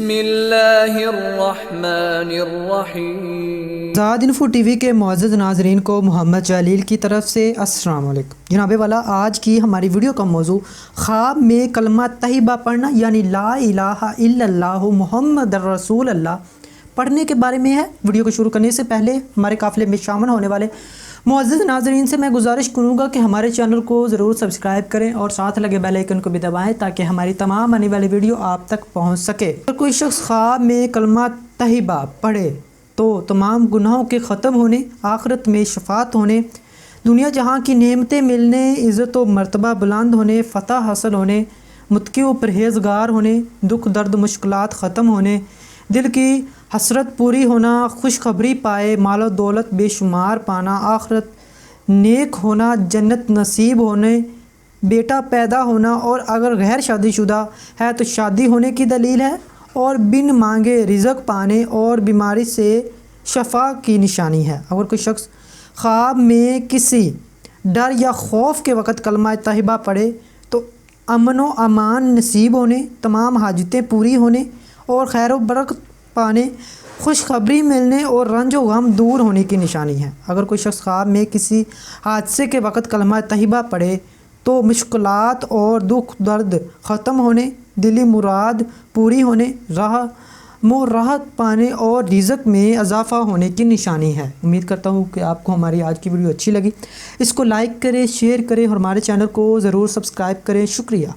بسم اللہ الرحمن الرحیم۔ آزاد انفو ٹی وی کے معزز ناظرین کو محمد جلیل کی طرف سے السلام علیکم۔ جناب والا، آج کی ہماری ویڈیو کا موضوع خواب میں کلمہ طیبہ پڑھنا یعنی لا الہ الا اللہ محمد رسول اللہ پڑھنے کے بارے میں ہے۔ ویڈیو کو شروع کرنے سے پہلے ہمارے قافلے میں شامل ہونے والے معزز ناظرین سے میں گزارش کروں گا کہ ہمارے چینل کو ضرور سبسکرائب کریں اور ساتھ لگے بیل آئیکن کو بھی دبائیں تاکہ ہماری تمام آنے والی ویڈیو آپ تک پہنچ سکے۔ اگر کوئی شخص خواب میں کلمہ طیبہ پڑھے تو تمام گناہوں کے ختم ہونے، آخرت میں شفاعت ہونے، دنیا جہاں کی نعمتیں ملنے، عزت و مرتبہ بلند ہونے، فتح حاصل ہونے، متقی و پرہیزگار ہونے، دکھ درد مشکلات ختم ہونے، دل کی حسرت پوری ہونا، خوشخبری پائے، مال و دولت بے شمار پانا، آخرت نیک ہونا، جنت نصیب ہونے، بیٹا پیدا ہونا، اور اگر غیر شادی شدہ ہے تو شادی ہونے کی دلیل ہے، اور بن مانگے رزق پانے اور بیماری سے شفا کی نشانی ہے۔ اگر کوئی شخص خواب میں کسی ڈر یا خوف کے وقت کلمہ طیبہ پڑھے تو امن و امان نصیب ہونے، تمام حاجتیں پوری ہونے اور خیر و برکت پانے، خوشخبری ملنے اور رنج و غم دور ہونے کی نشانی ہے۔ اگر کوئی شخص خواب میں کسی حادثے کے وقت کلمہ طیبہ پڑھے تو مشکلات اور دکھ درد ختم ہونے، دلی مراد پوری ہونے، راحت پانے اور رزق میں اضافہ ہونے کی نشانی ہے۔ امید کرتا ہوں کہ آپ کو ہماری آج کی ویڈیو اچھی لگی۔ اس کو لائک کریں، شیئر کریں اور ہمارے چینل کو ضرور سبسکرائب کریں۔ شکریہ۔